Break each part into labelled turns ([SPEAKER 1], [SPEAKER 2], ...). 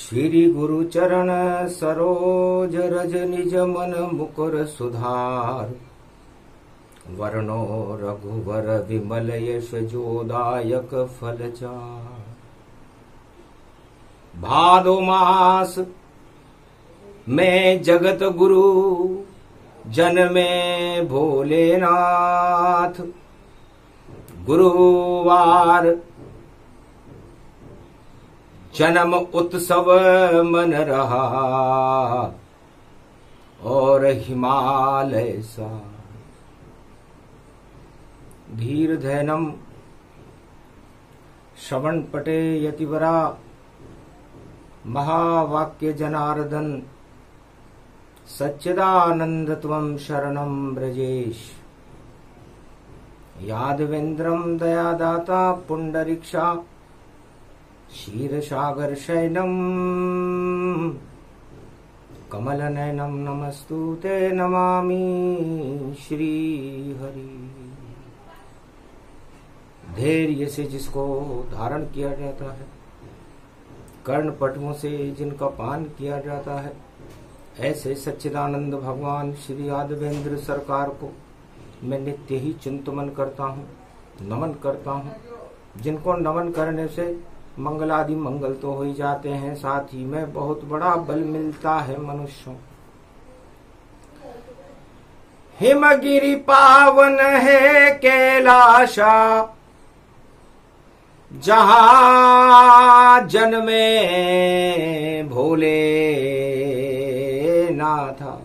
[SPEAKER 1] श्री गुरु चरण सरोज रज निज मन मुकुर सुधार। वर्णो रघुवर विमल यश जोदायक फल चार। भादो मास में जगत गुरु जन्मे भोलेनाथ। गुरुवार जन्म उत्सव मन रहा और हिमालय सा। धीर धैनम श्रवण पटे यतिवरा। महावाक्य जनार्दन सच्चिदानंद त्वं शरणं ब्रजेश। यादवेन्द्रं दयादाता पुंडरीक्षा। क्षीरसागर शयनम कमलनयनम नमस्तुते नमामि श्री हरि। धैर्य से जिसको धारण किया जाता है, कर्ण पटुओं से जिनका पान किया जाता है, ऐसे सच्चिदानंद भगवान श्री यादवेंद्र सरकार को मैं नित्य ही चिंतन करता हूँ, नमन करता हूँ। जिनको नमन करने से मंगलादि मंगल तो हो ही जाते हैं, साथ ही में बहुत बड़ा बल मिलता है मनुष्यों। हिमगिरि पावन है कैलाशा, जहां जन्मे भोले नाथा।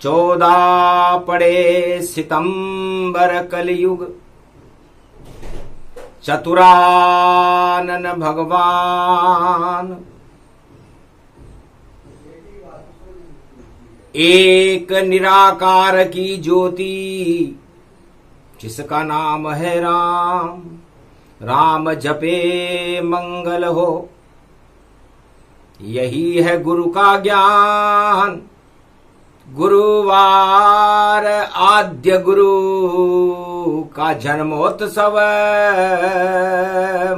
[SPEAKER 1] 14 पड़े सितंबर कलयुग, चतुरानन भगवान। एक निराकार की ज्योति, जिसका नाम है राम। राम जपे मंगल हो, यही है गुरु का ज्ञान। गुरुवार आद्य गुरु का जन्मोत्सव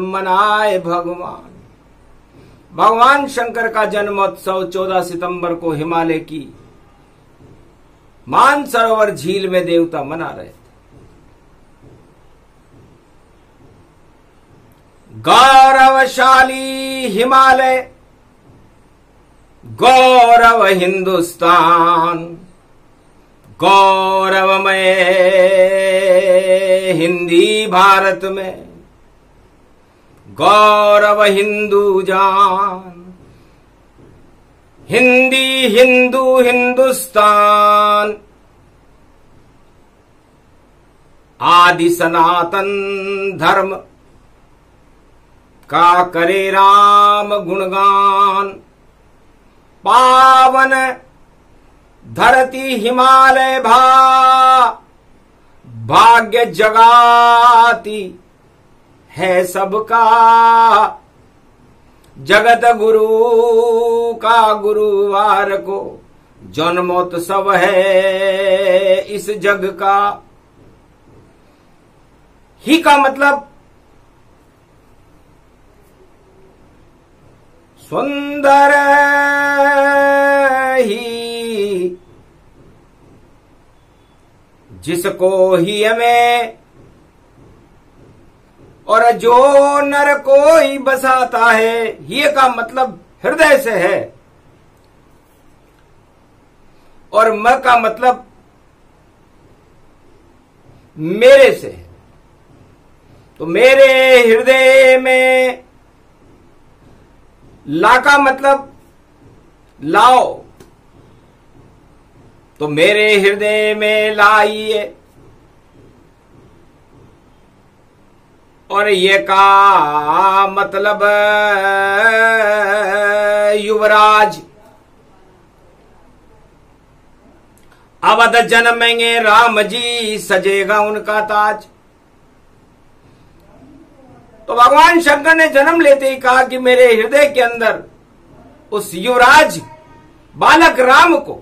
[SPEAKER 1] मनाए भगवान। भगवान शंकर का जन्मोत्सव 14 सितंबर को हिमालय की मानसरोवर झील में देवता मना रहे थे। गौरवशाली हिमालय, गौरव हिंदुस्तान। गौरवमय हिंदी भारत में, गौरव हिंदू जान। हिंदी हिंदू हिंदुस्तान, आदि सनातन धर्म का करे राम गुणगान। पावन धरती हिमालय भाग्य जगाती है सबका। जगत गुरु का गुरुवार को जन्मोत्सव है इस जग का। ही का मतलब सुंदर ही, जिसको ही हमें और जो नर को ही बसाता है। ये का मतलब हृदय से है, और म का मतलब मेरे से है। तो मेरे हृदय में, ला का मतलब लाओ, तो मेरे हृदय में लाइए। और ये का मतलब युवराज। अवध जन्मेंगे राम जी, सजेगा उनका ताज। तो भगवान शंकर ने जन्म लेते ही कहा कि मेरे हृदय के अंदर उस युवराज बालक राम को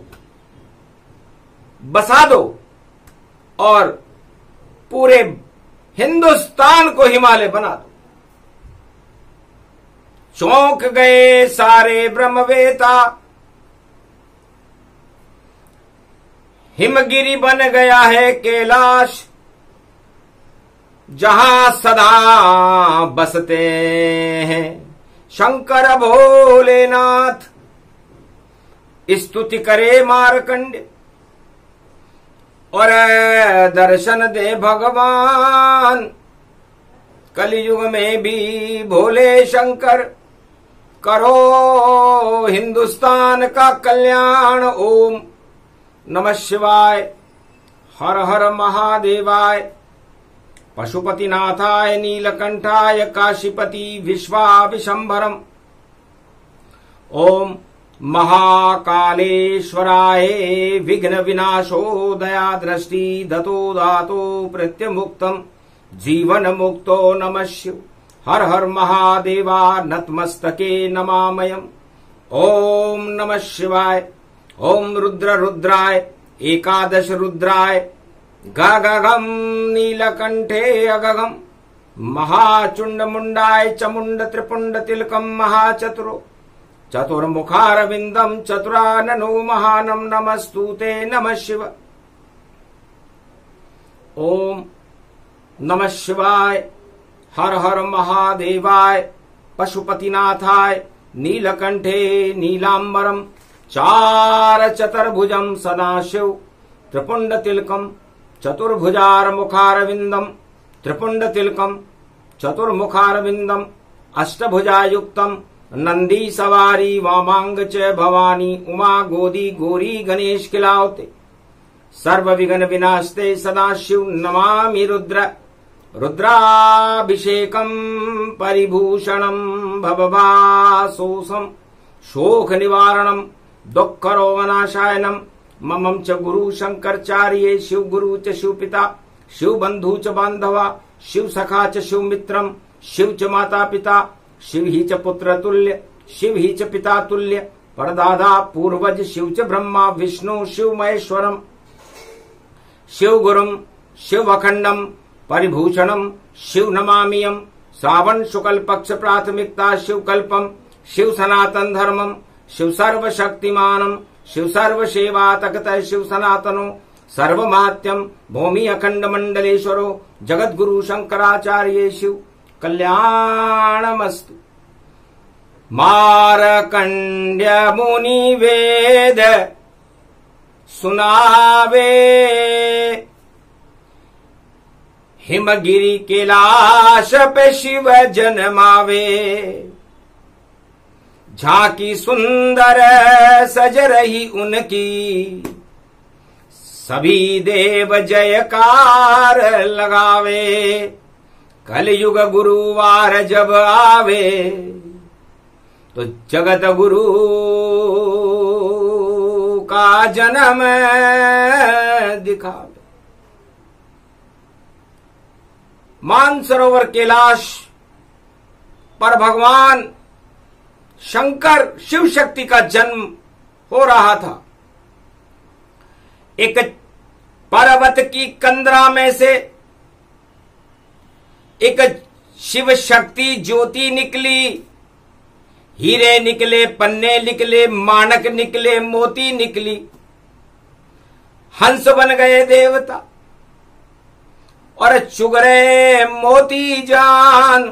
[SPEAKER 1] बसा दो और पूरे हिंदुस्तान को हिमालय बना दो। चौंक गए सारे ब्रह्मवेता। हिमगिरी बन गया है कैलाश, जहां सदा बसते हैं शंकर भोलेनाथ। स्तुति करे मार्कंड और दर्शन दे भगवान। कलयुग में भी भोले शंकर करो हिंदुस्तान का कल्याण। ओम नमः शिवाय, हर हर महादेवाय, पशुपतिनाथाय नीलकंठाय काशीपति विश्वाविशंभरम। ओम महाकालेश्वराय विघ्न विनाशो दया दृष्टि दतो दातो प्रत्यमुक्तम जीवन मुक्तो नमः शिव। हर हर महादेवा नतमस्तके नमामयम्। ओम नमः शिवाय। ओम रुद्र रुद्राय एकादश रुद्राय गगगम नीलकंठे अगगम महाचुंड मुंडाय चमुंड त्रिपुंड तिलकम महाचतुरो चतुर्मुखारविंदम चतुराननो महानम नमस्तुते नमः शिव। ओम नमः शिवाय, हर हर महादेवाय, पशुपतिनाथाय नीलकंठे नीलांबरम चार चतुर्भुजम सदाशिव त्रिपुंड तिलकम चतुर्भुजार मुखारविंदम त्रिपुंड तिलकम चतुर्मुखारविंदम अष्टभुजायुक्तम नंदी सवारी वामांग च भवानी उमा गोदी गौरी गणेश खिलावते सर्व विघ्न विनाशते सदाशिव नमामि रुद्र रुद्राभिषेकम परिभूषणम भवभासोसम शोक निवारणम दुःखरोगनाशायनम ममं च गुरु शंकरचार्ये शिव गुरु च शिव पिता शिव बंधु च बांधवा शिव सखा च शिव मित्रम शिव च माता पिता शिव ही च पुत्र तुल्य शिव ही च पिता तुल्य परदादा पूर्वज शिव च ब्रह्मा विष्णु शिव महेश्वरम शिव गुरुम शिव अखंडम परिभूषणम शिव नमामियम श्रावण शुक्ल पक्ष प्राथमिकता शिव कल्पम शिव सनातन धर्मम शिव सर्वशक्तिमानम शिव सर्व सेवा तकत शिव सनातनो सर्वमात्यम भूमि अखंड मंडलेश्वरो जगत गुरु शंकराचार्य शिव कल्याणमस्तु। मारकंड्य मुनि वेद सुनावे हिमगिरि कैलाश पे शिव जन्मावे झांकी सुंदर सज रही उनकी सभी देव जयकार लगावे कलयुग गुरुवार जब आवे तो जगत गुरु का जन्म दिखावे। मानसरोवर कैलाश पर भगवान शंकर शिव शक्ति का जन्म हो रहा था। एक पर्वत की कंदरा में से एक शिव शक्ति ज्योति निकली, हीरे निकले, पन्ने निकले, माणक निकले, मोती निकली, हंस बन गए देवता और चुग रहे मोती जान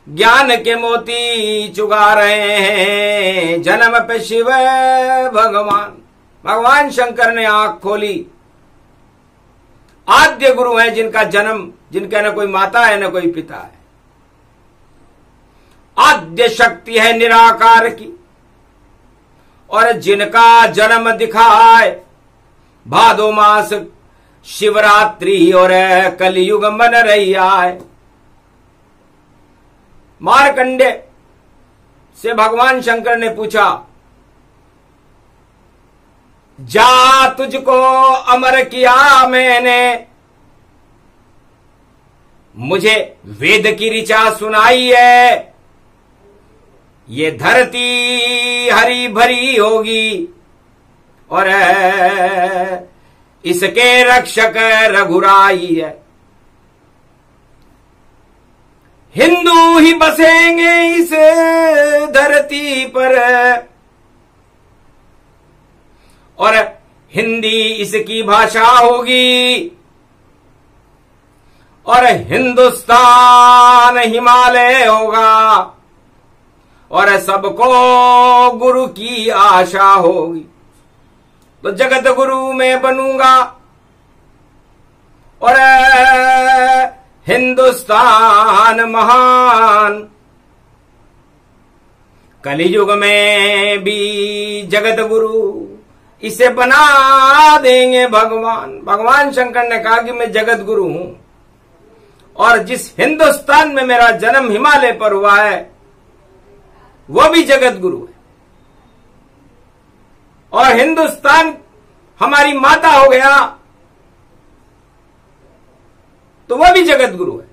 [SPEAKER 1] ज्ञान के मोती चुगा रहे हैं। जन्म पे शिव भगवान भगवान शंकर ने आंख खोली। आद्य गुरु है जिनका जन्म, जिनका न कोई माता है न कोई पिता है। आद्य शक्ति है निराकार की और जिनका जन्म दिखाए भादो मास शिवरात्रि और कलयुग मन रही आए। मार्कंडे से भगवान शंकर ने पूछा, जा तुझको अमर किया मैंने, मुझे वेद की ऋचा सुनाई है। ये धरती हरी भरी होगी और इसके रक्षक रघुराई है। हिंदू ही बसेंगे इस धरती पर और हिंदी इसकी भाषा होगी और हिंदुस्तान हिमालय होगा और सबको गुरु की आशा होगी। तो जगत गुरु मैं बनूंगा और हिंदुस्तान महान। कलियुग में भी जगत गुरु इसे बना देंगे भगवान। भगवान शंकर ने कहा कि मैं जगत गुरु हूं और जिस हिंदुस्तान में मेरा जन्म हिमालय पर हुआ है वो भी जगत गुरु है और हिंदुस्तान हमारी माता हो गया तो वह भी जगत गुरु है।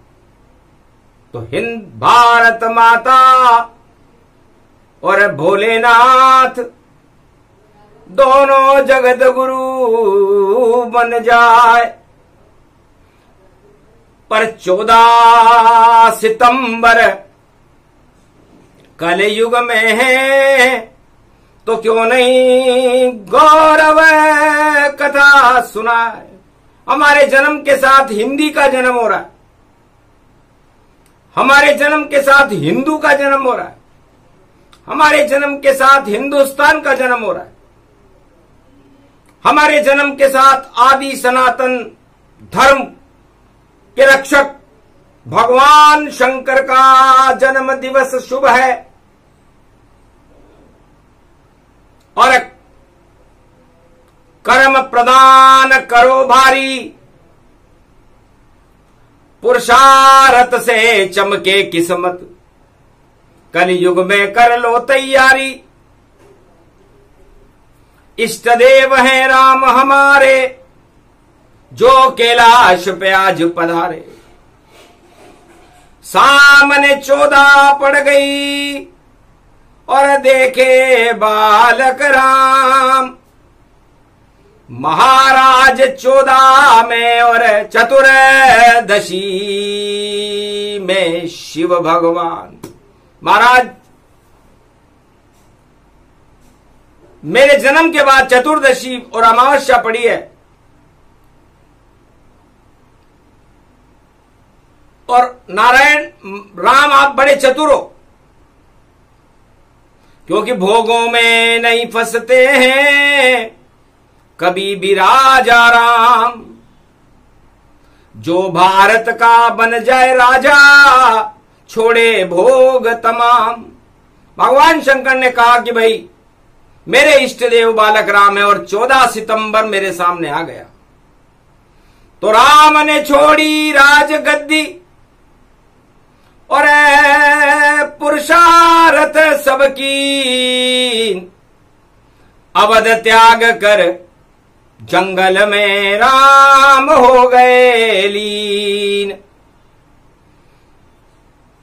[SPEAKER 1] तो हिंद भारत माता और भोलेनाथ दोनों जगत गुरु बन जाए। पर 14 सितंबर कलयुग में है तो क्यों नहीं गौरव कथा सुनाए। हमारे जन्म के साथ हिंदी का जन्म हो रहा है, हमारे जन्म के साथ हिंदू का जन्म हो रहा है, हमारे जन्म के साथ हिंदुस्तान का जन्म हो रहा है, हमारे जन्म के साथ आदि सनातन धर्म के रक्षक भगवान शंकर का जन्म दिवस शुभ है। और कर्म प्रदान करो भारी, पुरुषार्थ से चमके किस्मत, कलयुग में कर लो तैयारी। इष्ट देव हैं राम हमारे जो कैलाश पे आज पधारे। सामने 14 पड़ गई और देखे बालक राम, महाराज 14 में और चतुर्दशी में शिव भगवान। महाराज मेरे जन्म के बाद चतुर्दशी और अमावस्या पड़ी है और नारायण राम आप बड़े चतुर हो क्योंकि भोगों में नहीं फंसते हैं कभी भी राजा राम। जो भारत का बन जाए राजा छोड़े भोग तमाम। भगवान शंकर ने कहा कि भाई मेरे इष्ट देव बालक राम है और 14 सितंबर मेरे सामने आ गया तो राम ने छोड़ी राजगद्दी और पुरुषार्थ सबकी, अवध त्याग कर जंगल में राम हो गए लीन।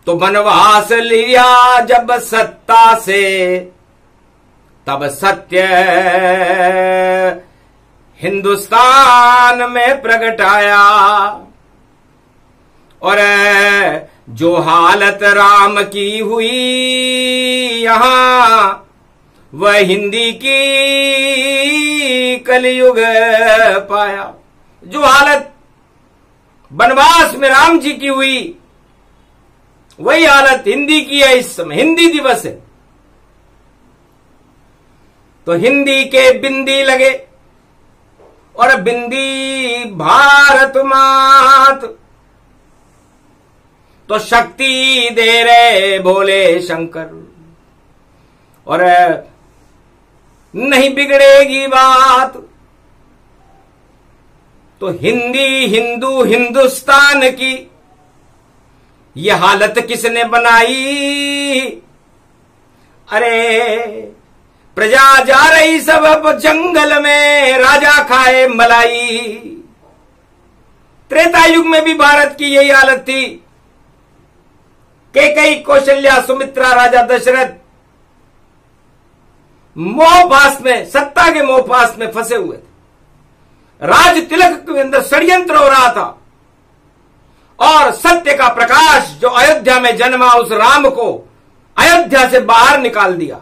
[SPEAKER 1] तो वनवास लिया जब सत्ता से तब सत्य हिंदुस्तान में प्रगटाया और जो हालत राम की हुई यहां वह हिंदी की कलयुग पाया। जो हालत वनवास में राम जी की हुई वही हालत हिंदी की है। इस समय हिंदी दिवस है तो हिंदी के बिंदी लगे और बिंदी भारत मात तो शक्ति दे रहे भोले शंकर और नहीं बिगड़ेगी बात। तो हिंदी हिंदू हिंदुस्तान की ये हालत किसने बनाई। अरे प्रजा जा रही सब अब जंगल में राजा खाए मलाई। त्रेता युग में भी भारत की यही हालत थी। कैकेयी कौशल्या सुमित्रा राजा दशरथ मोहपास में सत्ता के मोहपास में फंसे हुए थे। राज तिलक के अंदर षड्यंत्र हो रहा था और सत्य का प्रकाश जो अयोध्या में जन्मा उस राम को अयोध्या से बाहर निकाल दिया।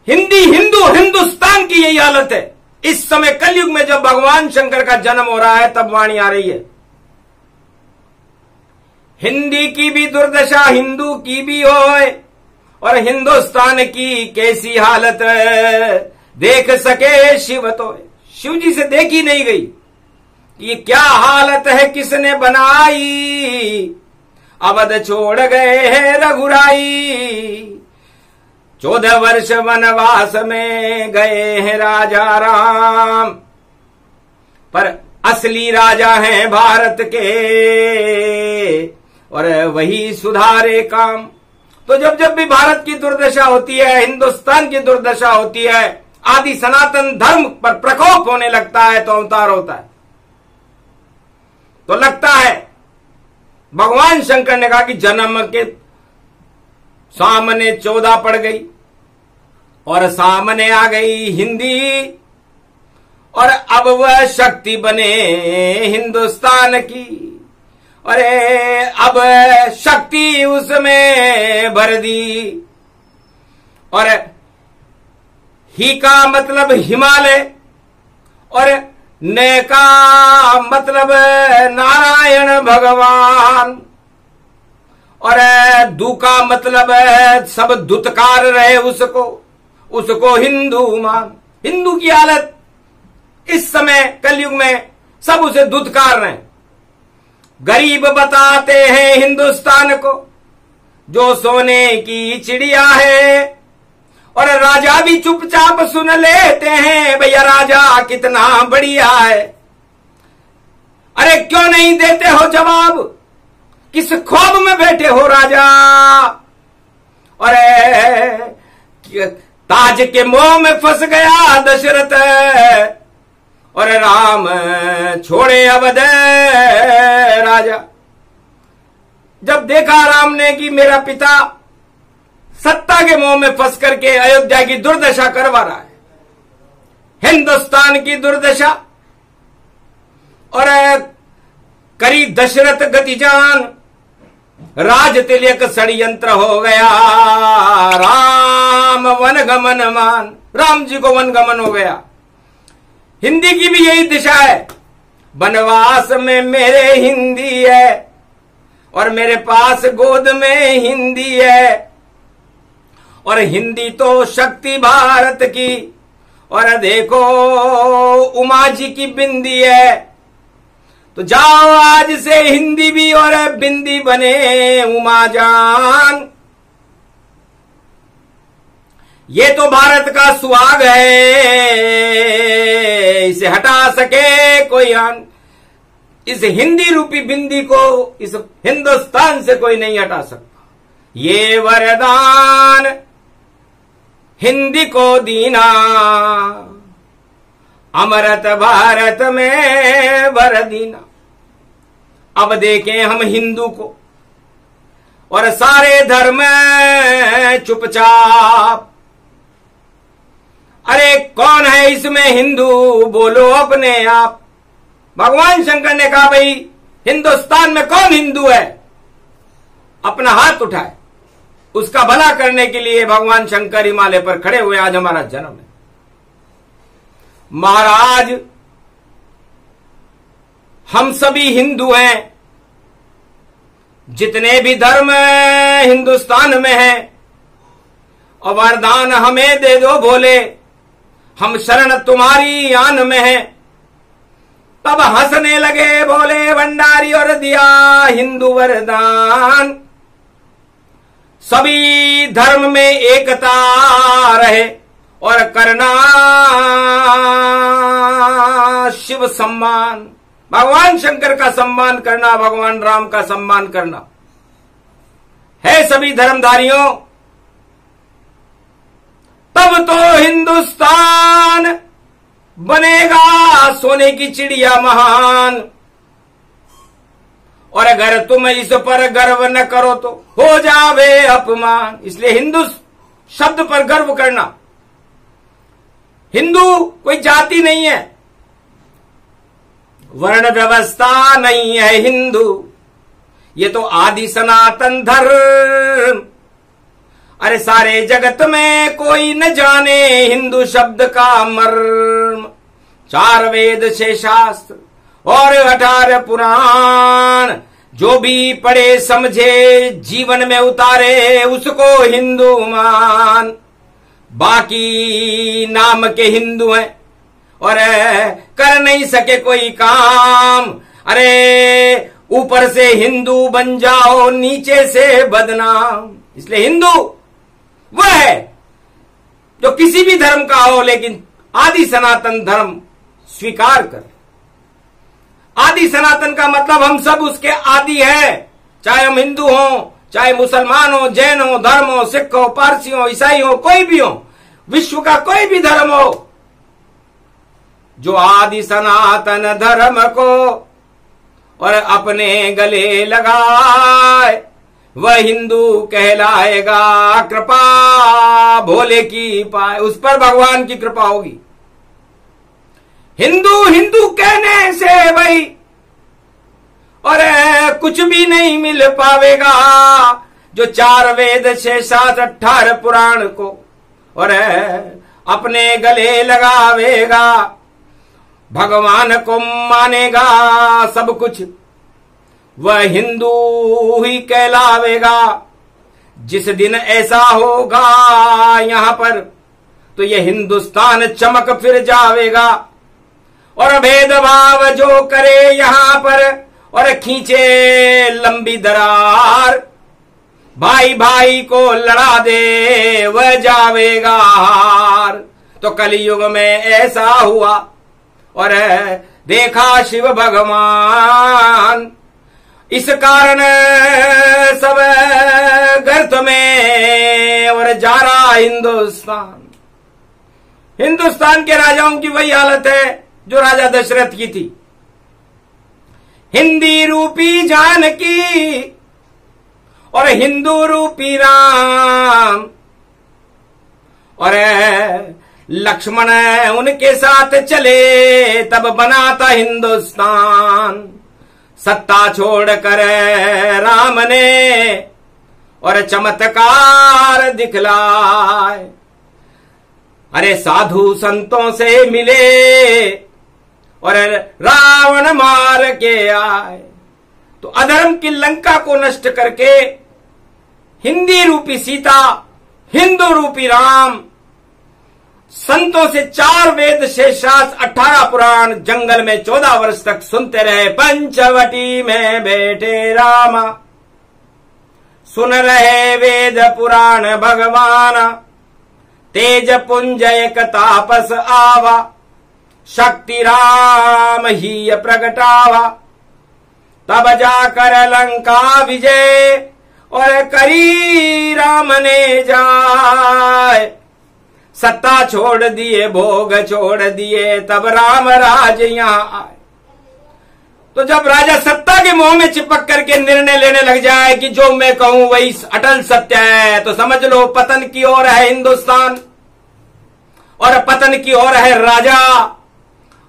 [SPEAKER 1] हिंदुस्तान की यही हालत है। इस समय कलयुग में जब भगवान शंकर का जन्म हो रहा है तब वाणी आ रही है, हिंदी की भी दुर्दशा हिंदू की भी होए और हिंदुस्तान की कैसी हालत है देख सके शिव तो। शिव जी से देखी नहीं गई कि ये क्या हालत है किसने बनाई। अवध छोड़ गए हैं रघुराई, 14 वर्ष वनवास में गए हैं राजा राम, पर असली राजा हैं भारत के और वही सुधारे काम। तो जब जब भी भारत की दुर्दशा होती है, हिंदुस्तान की दुर्दशा होती है, आदि सनातन धर्म पर प्रकोप होने लगता है तो अवतार होता है। तो लगता है भगवान शंकर ने कहा कि जन्म के सामने 14 पड़ गई और सामने आ गई हिंदी और अब वह शक्ति बने हिंदुस्तान की। अरे अब शक्ति उसमें भर दी और ही का मतलब हिमालय और ने का मतलब नारायण भगवान और दू का मतलब सब दुत्कार रहे उसको हिंदू मान। हिंदू की हालत इस समय कलयुग में सब उसे दुत्कार रहे। गरीब बताते हैं हिंदुस्तान को जो सोने की चिड़िया है और राजा भी चुपचाप सुन लेते हैं भैया राजा कितना बढ़िया है। अरे क्यों नहीं देते हो जवाब, किस ख्वाब में बैठे हो राजा। अरे ताज के मोह में फंस गया दशरथ और राम छोड़े अवध राजा। जब देखा राम ने कि मेरा पिता सत्ता के मोह में फंस करके अयोध्या की दुर्दशा करवा रहा है, हिंदुस्तान की दुर्दशा, और करी दशरथ गतिजान, राज तिलक षड्यंत्र हो गया, राम वनगमन मान, राम जी को वनगमन हो गया। हिंदी की भी यही दिशा है, वनवास में मेरे हिंदी है और मेरे पास गोद में हिंदी है और हिंदी तो शक्ति भारत की और देखो उमा जी की बिंदी है। तो जाओ आज से हिंदी भी और बिंदी बने उमा जान। ये तो भारत का सुहाग है, इसे हटा सके कोई आन। इस हिंदी रूपी बिंदी को इस हिंदुस्तान से कोई नहीं हटा सकता। ये वरदान हिंदी को दीना, अमृत भारत में वर दीना। अब देखें हम हिंदू को और सारे धर्म चुपचाप। अरे कौन है इसमें हिंदू, बोलो अपने आप। भगवान शंकर ने कहा भाई हिंदुस्तान में कौन हिंदू है, अपना हाथ उठाए। उसका भला करने के लिए भगवान शंकर हिमालय पर खड़े हुए। आज हमारा जन्म है। महाराज हम सभी हिंदू हैं, जितने भी धर्म हिंदुस्तान में हैं, और वरदान हमें दे दो भोले, हम शरण तुम्हारी आन में हैं। तब हंसने लगे भोले भंडारी और दिया हिंदू वरदान। सभी धर्म में एकता रहे और करना शिव सम्मान, भगवान शंकर का सम्मान करना, भगवान राम का सम्मान करना है सभी धर्मधारियों। तब तो हिंदुस्तान बनेगा सोने की चिड़िया महान। और अगर तुम इस पर गर्व न करो तो हो जावे अपमान। इसलिए हिंदू शब्द पर गर्व करना। हिंदू कोई जाति नहीं है, वर्ण व्यवस्था नहीं है हिंदू, ये तो आदि सनातन धर्म। अरे सारे जगत में कोई न जाने हिंदू शब्द का मर्म। 4 वेद 6 शास्त्र और 18 पुराण, जो भी पढ़े समझे जीवन में उतारे उसको हिंदू मान। बाकी नाम के हिंदू हैं और कर नहीं सके कोई काम। अरे ऊपर से हिंदू बन जाओ, नीचे से बदनाम। इसलिए हिंदू वह है जो किसी भी धर्म का हो लेकिन आदि सनातन धर्म स्वीकार कर। आदि सनातन का मतलब हम सब उसके आदि है, चाहे हम हिंदू हो, चाहे मुसलमान हो, जैन हो, धर्म हो, सिख हो, पारसी हो, ईसाई हो, कोई भी हो, विश्व का कोई भी धर्म हो, जो आदि सनातन धर्म को और अपने गले लगाए वह हिंदू कहलाएगा। कृपा भोले की पाए, उस पर भगवान की कृपा होगी। हिंदू हिंदू कहने से भाई और कुछ भी नहीं मिल पावेगा। जो 4 वेद 6 शास्त्र 18 पुराण को और अपने गले लगावेगा, भगवान को मानेगा सब कुछ, वह हिंदू ही कहलावेगा। जिस दिन ऐसा होगा यहां पर तो यह हिंदुस्तान चमक फिर जावेगा। और भेदभाव जो करे यहां पर और खींचे लंबी दरार, भाई भाई को लड़ा दे वह जावेगा हार। तो कलयुग में ऐसा हुआ और देखा शिव भगवान, इस कारण सब गर्त में और जा रहा हिंदुस्तान। हिंदुस्तान के राजाओं की वही हालत है जो राजा दशरथ की थी। हिंदी रूपी जानकी और हिंदू रूपी राम और लक्ष्मण उनके साथ चले तब बना था हिंदुस्तान। सत्ता छोड़कर राम ने और चमत्कार दिखलाए। अरे साधु संतों से मिले और रावण मार के आए। तो अधर्म की लंका को नष्ट करके हिंदी रूपी सीता, हिंदू रूपी राम, संतों से 4 वेद 6 शास्त्र 18 पुराण जंगल में 14 वर्ष तक सुनते रहे। पंचवटी में बैठे रामा, सुन रहे वेद पुराण भगवान। तेज पुंज एक तापस आवा, शक्ति राम ही प्रगटावा। तब जाकर लंका विजय और करी राम ने जाए। सत्ता छोड़ दिए, भोग छोड़ दिए, तब राम राज यहां आए। तो जब राजा सत्ता के मोह में चिपक करके निर्णय लेने लग जाए कि जो मैं कहूं वही अटल सत्य है, तो समझ लो पतन की ओर है हिंदुस्तान और पतन की ओर है राजा।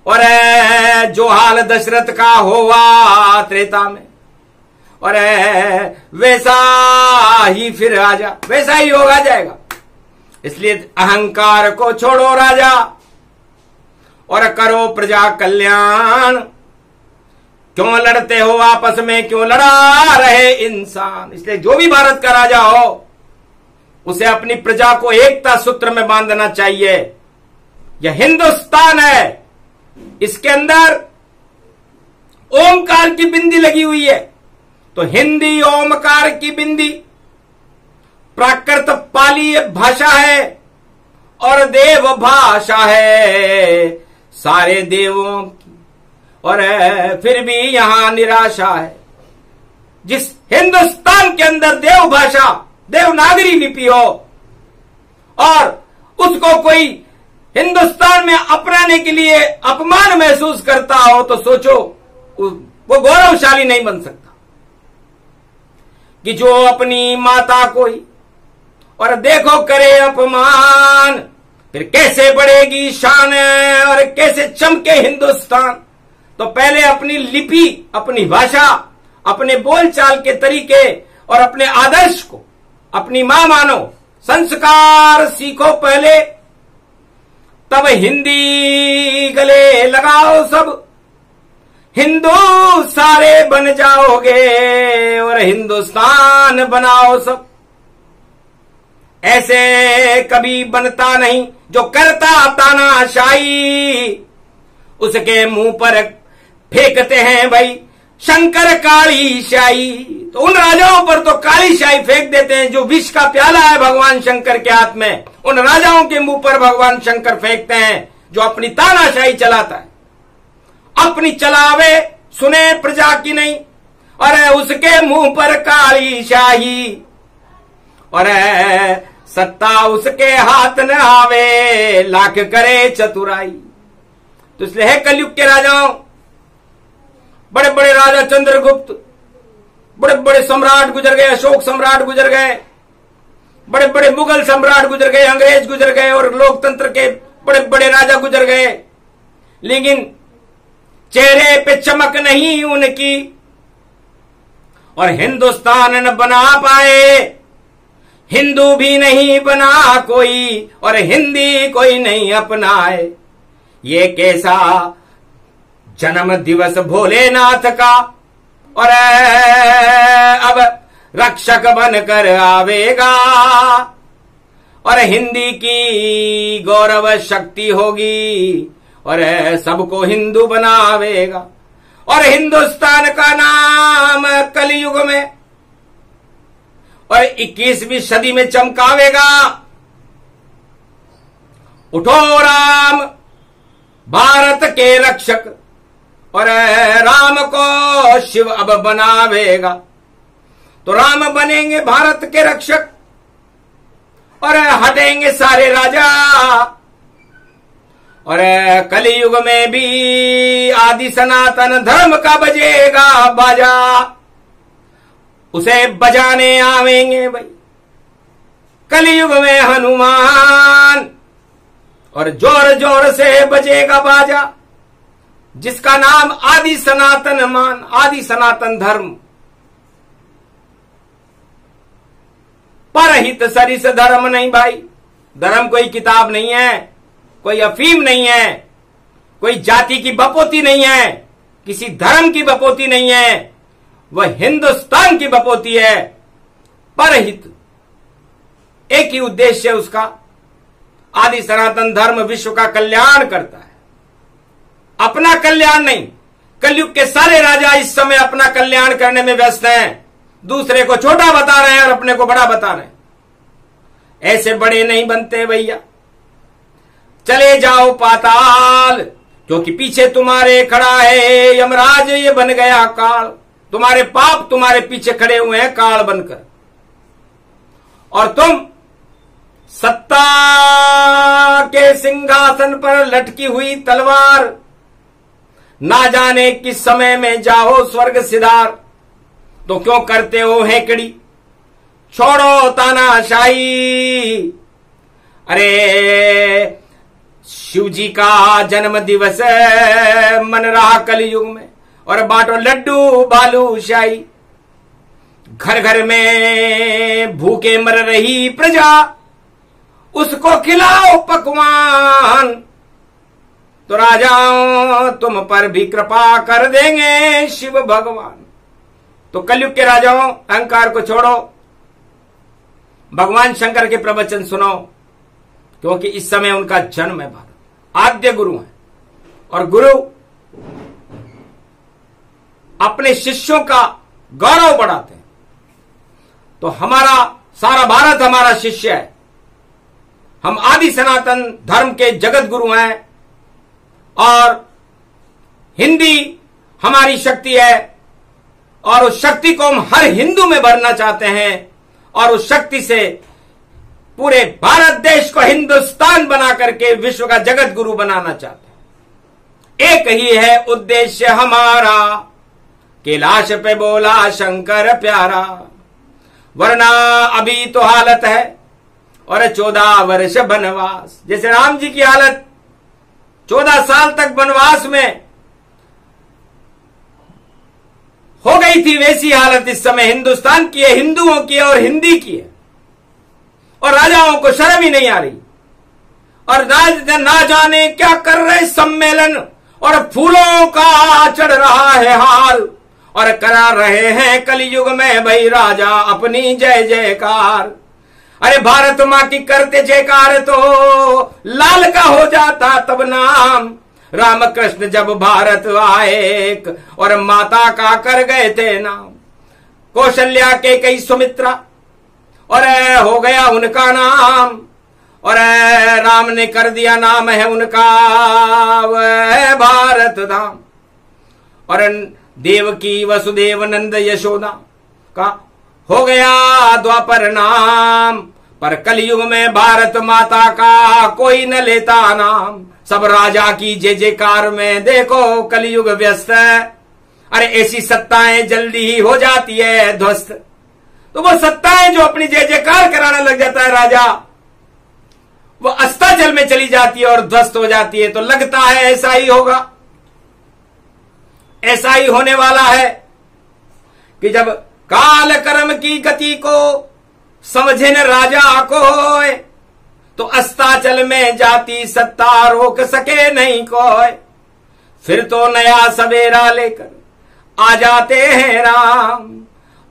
[SPEAKER 1] और जो हाल दशरथ का हुआ त्रेता में और वैसा ही फिर राजा वैसा ही होगा जाएगा। इसलिए अहंकार को छोड़ो राजा और करो प्रजा कल्याण। क्यों लड़ते हो आपस में, क्यों लड़ा रहे इंसान। इसलिए जो भी भारत का राजा हो उसे अपनी प्रजा को एकता सूत्र में बांधना चाहिए। यह हिंदुस्तान है, इसके अंदर ओमकार की बिंदी लगी हुई है। तो हिंदी ओमकार की बिंदी प्राकृत पाली भाषा है और देव भाषा है सारे देवों की। और फिर भी यहां निराशा है। जिस हिंदुस्तान के अंदर देव भाषा, देवनागरी लिपि हो और उसको कोई हिंदुस्तान में अपनाने के लिए अपमान महसूस करता हो तो सोचो वो गौरवशाली नहीं बन सकता। कि जो अपनी माता कोई और देखो करे अपमान, फिर कैसे बढ़ेगी शान और कैसे चमके हिंदुस्तान। तो पहले अपनी लिपि, अपनी भाषा, अपने बोलचाल के तरीके और अपने आदर्श को अपनी मां मानो, संस्कार सीखो पहले, तब हिंदी गले लगाओ सब, हिंदू सारे बन जाओगे और हिंदुस्तान बनाओ सब। ऐसे कभी बनता नहीं जो करता तानाशाही, उसके मुंह पर फेंकते हैं भाई शंकर काली शाही। तो उन राजाओं पर तो काली शाही फेंक देते हैं जो विष का प्याला है भगवान शंकर के हाथ में, उन राजाओं के मुंह पर भगवान शंकर फेंकते हैं जो अपनी तानाशाही चलाता है। अपनी चलावे सुने प्रजा की नहीं, और उसके मुंह पर काली शाही, और सत्ता उसके हाथ न आवे, लाख करे चतुराई। तो इसलिए है कलयुग के राजाओं, बड़े बड़े राजा चंद्रगुप्त, बड़े बड़े सम्राट गुजर गए, अशोक सम्राट गुजर गए, बड़े बड़े मुगल सम्राट गुजर गए, अंग्रेज गुजर गए और लोकतंत्र के बड़े बड़े राजा गुजर गए, लेकिन चेहरे पे चमक नहीं उनकी, और हिंदुस्तान न बना पाए, हिंदू भी नहीं बना कोई, और हिंदी कोई नहीं अपनाए। ये कैसा जन्म दिवस भोलेनाथ का, और अब रक्षक बनकर आवेगा, और हिंदी की गौरव शक्ति होगी, और सबको हिंदू बनावेगा, और हिंदुस्तान का नाम कलयुग में और 21वीं सदी में चमकावेगा। उठो राम भारत के रक्षक, और राम को शिव अब बनावेगा। तो राम बनेंगे भारत के रक्षक, और हटेंगे सारे राजा, और कलयुग में भी आदि सनातन धर्म का बजेगा बाजा, उसे बजाने आवेंगे भाई कलयुग में हनुमान, और जोर जोर से बजेगा बाजा, जिसका नाम आदि सनातन मान, आदि सनातन धर्म। परहित सरिस धर्म नहीं भाई, धर्म कोई किताब नहीं है, कोई अफीम नहीं है, कोई जाति की बपोती नहीं है, किसी धर्म की बपोती नहीं है, वह हिंदुस्तान की बपोती है। परहित एक ही उद्देश्य है उसका, आदि सनातन धर्म विश्व का कल्याण करता है, अपना कल्याण नहीं। कलयुग के सारे राजा इस समय अपना कल्याण करने में व्यस्त हैं, दूसरे को छोटा बता रहे हैं और अपने को बड़ा बता रहे हैं। ऐसे बड़े नहीं बनते भैया, चले जाओ पाताल, क्योंकि पीछे तुम्हारे खड़ा है यमराज, ये बन गया काल। तुम्हारे पाप तुम्हारे पीछे खड़े हुए हैं काल बनकर, और तुम सत्ता के सिंहासन पर लटकी हुई तलवार, ना जाने किस समय में जाओ स्वर्ग सिधार। तो क्यों करते हो हेकड़ी, छोड़ो तानाशाही। अरे शिव जी का जन्म दिवस मन रहा कलयुग में, और बांटो लड्डू बालूशाही। घर घर में भूखे मर रही प्रजा, उसको खिलाओ पकवान। तो राजाओं तुम पर भी कृपा कर देंगे शिव भगवान। तो कलयुग के राजाओं अहंकार को छोड़ो, भगवान शंकर के प्रवचन सुनो, क्योंकि इस समय उनका जन्म है। भारत आद्य गुरु है, और गुरु अपने शिष्यों का गौरव बढ़ाते हैं। तो हमारा सारा भारत हमारा शिष्य है, हम आदि सनातन धर्म के जगत गुरु हैं, और हिंदी हमारी शक्ति है, और उस शक्ति को हम हर हिंदू में भरना चाहते हैं, और उस शक्ति से पूरे भारत देश को हिंदुस्तान बना करके विश्व का जगत गुरु बनाना चाहते हैं। एक ही है उद्देश्य हमारा, कैलाश पे बोला शंकर प्यारा। वरना अभी तो हालत है, और 14 वर्ष वनवास, जैसे राम जी की हालत 14 साल तक वनवास में हो गई थी वैसी हालत इस समय हिंदुस्तान की है, हिंदुओं की है और हिंदी की है, और राजाओं को शर्म ही नहीं आ रही, और ना जाने क्या कर रहे सम्मेलन, और फूलों का चढ़ रहा है हार, और करा रहे हैं कलयुग में भाई राजा अपनी जय जयकार। अरे भारत मां की करते जयकार तो लाल का हो जाता तब नाम, रामकृष्ण जब भारत आए और माता का कर गए थे नाम, कौशल्या के कई सुमित्रा और हो गया उनका नाम, और राम ने कर दिया नाम है उनका वह भारत धाम, और देवकी वसुदेव नंद यशोदा का हो गया द्वापर नाम, पर कलयुग में भारत माता का कोई न लेता नाम, सब राजा की जय जयकार में देखो कलयुग व्यस्त है। अरे ऐसी सत्ताएं जल्दी ही हो जाती है ध्वस्त, तो वो सत्ताएं जो अपनी जय जयकार कराने लग जाता है राजा, वो अस्ताचल में चली जाती है और ध्वस्त हो जाती है। तो लगता है ऐसा ही होगा, ऐसा ही होने वाला है कि जब काल कर्म की गति को समझे न राजा को, तो अस्ताचल में जाती सत्ता रोक सके नहीं कोई, फिर तो नया सवेरा लेकर आ जाते हैं राम,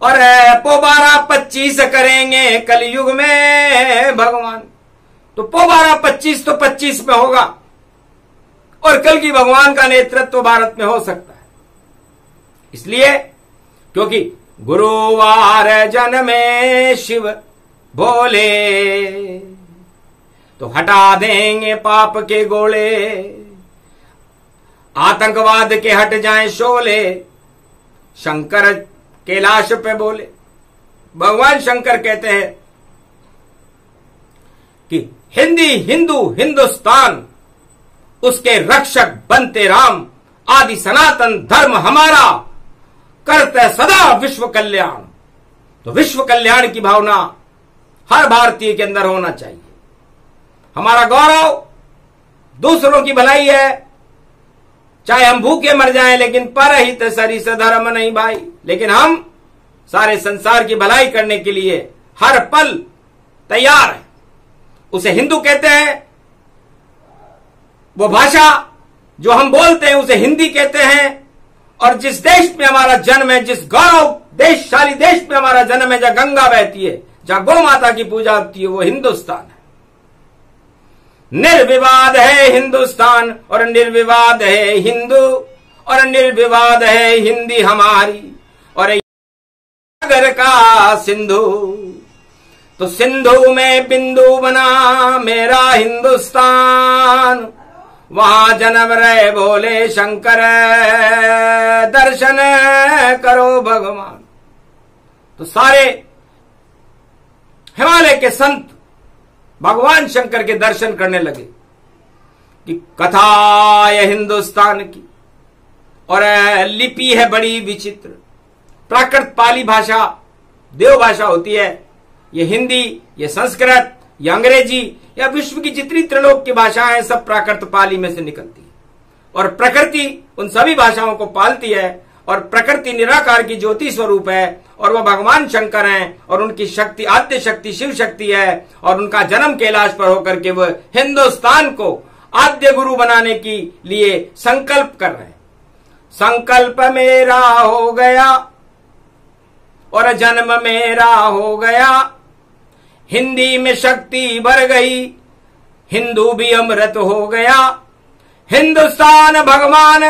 [SPEAKER 1] और पोबारा 25 करेंगे कलयुग में भगवान। तो पोबारा 25 तो 25 में होगा, और कल की भगवान का नेतृत्व तो भारत में हो सकता है, इसलिए क्योंकि गुरुवार जन्मे शिव भोले, तो हटा देंगे पाप के गोले, आतंकवाद के हट जाएं शोले, शंकर कैलाश पे बोले। भगवान शंकर कहते हैं कि हिंदी हिंदू हिंदुस्तान उसके रक्षक बनते राम, आदि सनातन धर्म हमारा करते सदा विश्व कल्याण। तो विश्व कल्याण की भावना हर भारतीय के अंदर होना चाहिए। हमारा गौरव दूसरों की भलाई है, चाहे हम भूखे मर जाएं, लेकिन परहित सरिस धर्म नहीं भाई। लेकिन हम सारे संसार की भलाई करने के लिए हर पल तैयार हैं। उसे हिंदू कहते हैं, वो भाषा जो हम बोलते हैं उसे हिंदी कहते हैं, और जिस देश में हमारा जन्म है, जिस गौरव देशशाली देश में हमारा जन्म है, जहां गंगा बहती है, जहां गौ माता की पूजा होती है, वो हिंदुस्तान है। निर्विवाद है हिंदुस्तान और निर्विवाद है हिंदू, और निर्विवाद है हिंदी हमारी, और सागर का सिंधु। तो सिंधु में बिंदु बना मेरा हिंदुस्तान, वहां जन्म रहे भोले शंकर, दर्शन करो भगवान। तो सारे हिमालय के संत भगवान शंकर के दर्शन करने लगे कि कथा है हिंदुस्तान की, और लिपि है बड़ी विचित्र। प्राकृत पाली भाषा देव भाषा होती है, ये हिंदी, ये संस्कृत, ये अंग्रेजी, या विश्व की जितनी त्रिलोक की भाषाएं सब प्राकृत पाली में से निकलती है, और प्रकृति उन सभी भाषाओं को पालती है, और प्रकृति निराकार की ज्योति स्वरूप है, और वह भगवान शंकर हैं, और उनकी शक्ति आद्य शक्ति शिव शक्ति है, और उनका जन्म कैलाश पर होकर के वह हिंदुस्तान को आद्य गुरु बनाने के लिए संकल्प कर रहे हैं। संकल्प मेरा हो गया और जन्म मेरा हो गया, हिंदी में शक्ति भर गई, हिंदू भी अमृत हो गया, हिंदुस्तान भगवान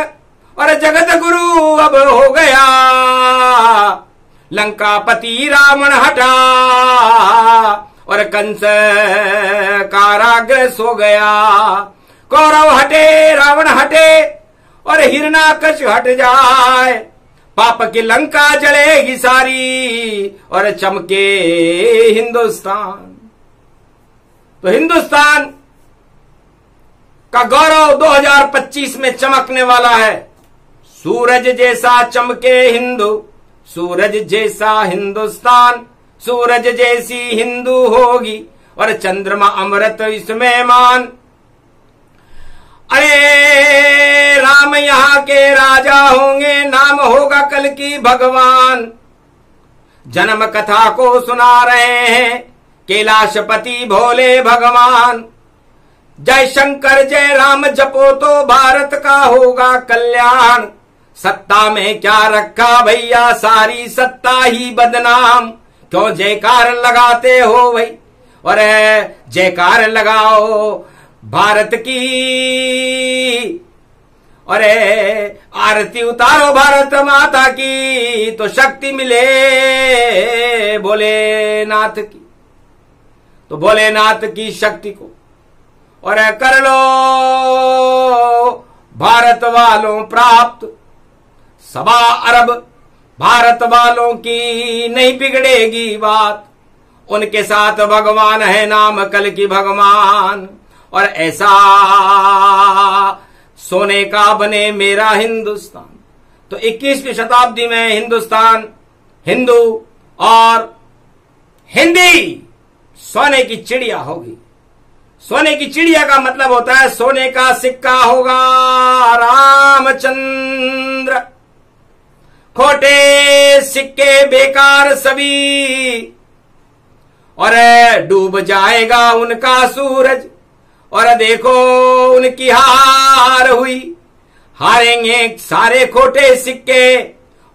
[SPEAKER 1] और जगत गुरु अब हो गया, लंकापति रावण हटा और कंस कारागृह सो गया, कौरव हटे रावण हटे और हिरणाकश हट जाए, पाप की लंका जलेगी सारी और चमके हिंदुस्तान। तो हिंदुस्तान का गौरव 2025 में चमकने वाला है। सूरज जैसा चमके हिंदू, सूरज जैसा हिंदुस्तान, सूरज जैसी हिंदू होगी और चंद्रमा अमृत इसमें मान। अरे राम यहाँ के राजा होंगे, नाम होगा कल की भगवान। जन्म कथा को सुना रहे हैं कैलाशपति भोले भगवान। जय शंकर जय राम जपो तो भारत का होगा कल्याण। सत्ता में क्या रखा भैया, सारी सत्ता ही बदनाम। क्यों जयकार लगाते हो भाई, और जयकार लगाओ भारत की। अरे आरती उतारो भारत माता की, तो शक्ति मिले भोलेनाथ की। तो भोलेनाथ की शक्ति को और कर लो भारत वालों प्राप्त। 1.25 अरब भारत वालों की नहीं बिगड़ेगी बात। उनके साथ भगवान है, नाम कल की भगवान। और ऐसा सोने का बने मेरा हिंदुस्तान। तो 21वीं शताब्दी में हिंदुस्तान, हिंदू और हिंदी सोने की चिड़िया होगी। सोने की चिड़िया का मतलब होता है सोने का सिक्का होगा रामचंद्र। खोटे सिक्के बेकार सभी, और डूब जाएगा उनका सूरज। और देखो उनकी हार हुई, हारेंगे सारे खोटे सिक्के।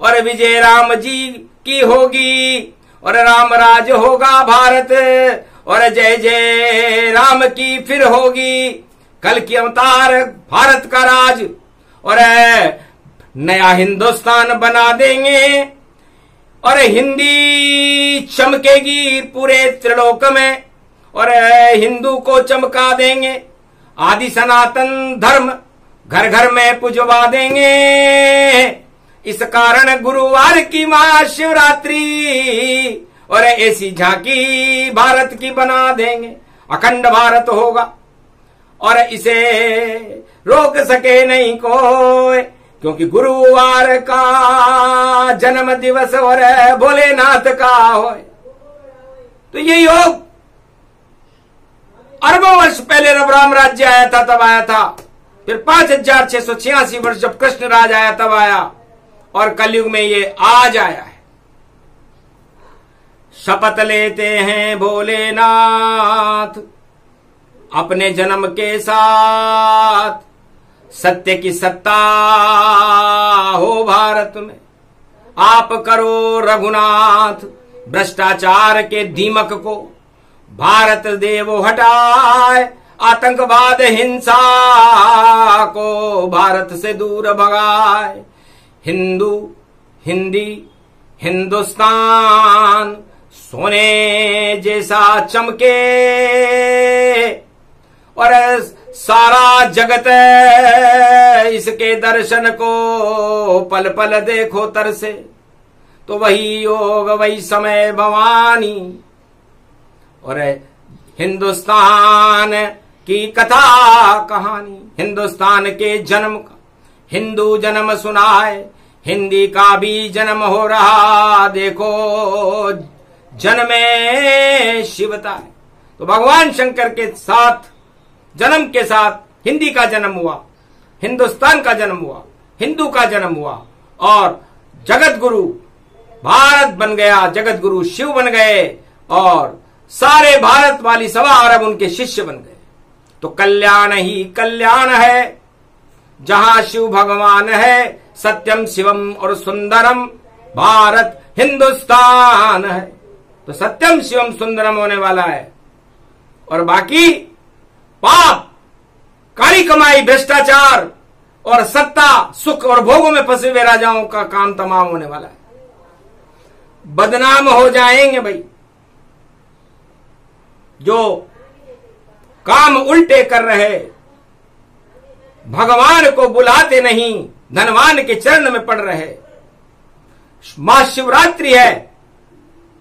[SPEAKER 1] और विजय राम जी की होगी, और राम राज होगा भारत। और जय जय राम की फिर होगी कल की अवतार भारत का राज। और नया हिंदुस्तान बना देंगे, और हिंदी चमकेगी पूरे त्रिलोक में। और हिंदू को चमका देंगे, आदि सनातन धर्म घर घर में पुजवा देंगे। इस कारण गुरुवार की महाशिवरात्रि और ऐसी झांकी भारत की बना देंगे। अखंड भारत होगा और इसे रोक सके नहीं कोई, क्योंकि गुरुवार का जन्म दिवस और भोलेनाथ का हो। तो ये योग अरबों वर्ष पहले जब राम राज्य आया था तब आया था, फिर 5686 वर्ष जब कृष्ण राज आया तब आया, और कलयुग में ये आज आया है। शपथ लेते हैं भोलेनाथ अपने जन्म के साथ, सत्य की सत्ता हो भारत में। आप करो रघुनाथ भ्रष्टाचार के दीमक को, भारत देवो हटाए आतंकवाद हिंसा को, भारत से दूर भगाए। हिंदू हिंदी हिंदुस्तान सोने जैसा चमके, और सारा जगत इसके दर्शन को पल पल देखो तरसे। तो वही योग वही समय भवानी, और हिंदुस्तान की कथा कहानी, हिंदुस्तान के जन्म का हिंदू जन्म सुनाए, हिंदी का भी जन्म हो रहा देखो जन्मे शिवता है। तो भगवान शंकर के साथ जन्म के साथ हिंदी का जन्म हुआ, हिंदुस्तान का जन्म हुआ, हिंदू का जन्म हुआ, और जगत गुरु भारत बन गया, जगत गुरु शिव बन गए, और सारे भारत वाली 1.25 अरब उनके शिष्य बन गए। तो कल्याण ही कल्याण है जहां शिव भगवान है। सत्यम शिवम और सुंदरम भारत हिंदुस्तान है। तो सत्यम शिवम सुंदरम होने वाला है, और बाकी पाप काली कमाई भ्रष्टाचार और सत्ता सुख और भोगों में फंसे हुए राजाओं का काम तमाम होने वाला है। बदनाम हो जाएंगे भाई जो काम उल्टे कर रहे, भगवान को बुलाते नहीं, धनवान के चरण में पड़ रहे। महाशिवरात्रि है,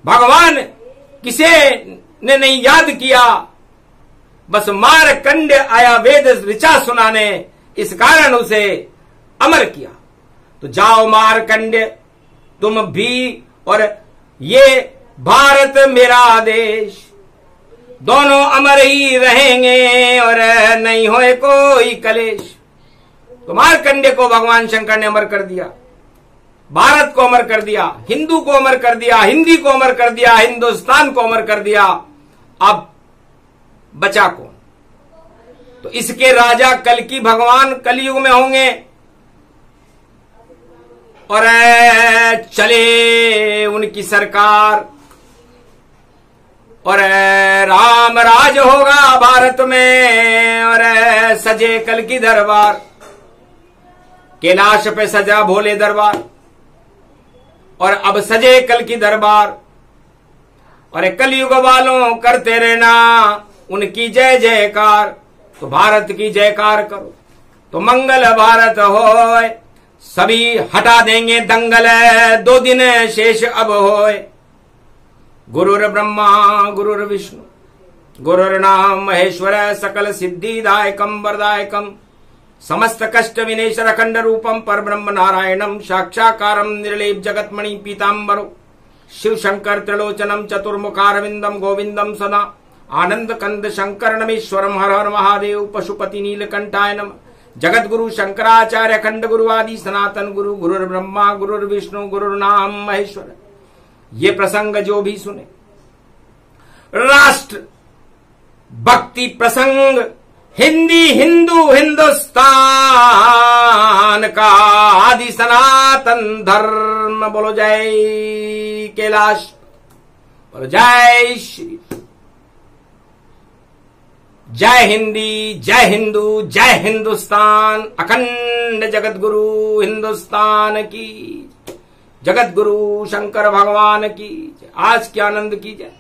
[SPEAKER 1] भगवान किसे ने नहीं याद किया, बस मारकंड आया वेद ऋचा सुनाने, इस कारण उसे अमर किया। तो जाओ मारकंड तुम भी, और ये भारत मेरा देश, दोनों अमर ही रहेंगे और नहीं होए कोई कलेश। तो मार्कंडेय को भगवान शंकर ने अमर कर दिया, भारत को अमर कर दिया, हिंदू को अमर कर दिया, हिंदी को अमर कर दिया, हिंदुस्तान को अमर कर दिया। अब बचा कौन? तो इसके राजा कल्कि भगवान कलयुग में होंगे और चले उनकी सरकार और राम राज होगा भारत में और सजे कल्कि दरबार। कैलाश पे सजा भोले दरबार और अब सजे कल्कि दरबार और कलयुग वालों करते रहना उनकी जय जयकार। तो भारत की जयकार करो तो मंगल भारत होए, सभी हटा देंगे दंगल 2 दिन शेष अब होए। गुरुर ब्रह्मा गुरुर विष्णु गुरुर्नाम महेश्वर सकल सिद्धिदायकम वरदायकम समस्त कष्ट विनेशर अखंड रूपम पर ब्रह्म नारायणम साक्षाकारम निर्लेप जगतमणि पीतांबरो शिव शंकर त्रिलोचनम चतुर्मुखारविंदम गोविंदम सदा आनंद कंद शंकरनमेश्वरम हर हर महादेव पशुपति नीलकंठाय नमः। जगत गुरु शंकराचार्य खंड गुरु आदि सनातन गुरु गुरुर्ब्रह्मा गुरुर्विष्णु गुरुर्नाम महेश्वर। ये प्रसंग जो भी सुने राष्ट्र भक्ति प्रसंग हिंदी हिंदू हिंदुस्तान का आदि सनातन धर्म। बोलो जय कैलाश, बोलो जय श्री, जय हिंदी, जय हिंदू, जय हिंदुस्तान। अखंड जगत गुरु हिंदुस्तान की, जगत गुरु शंकर भगवान की। आज के आनंद की जय।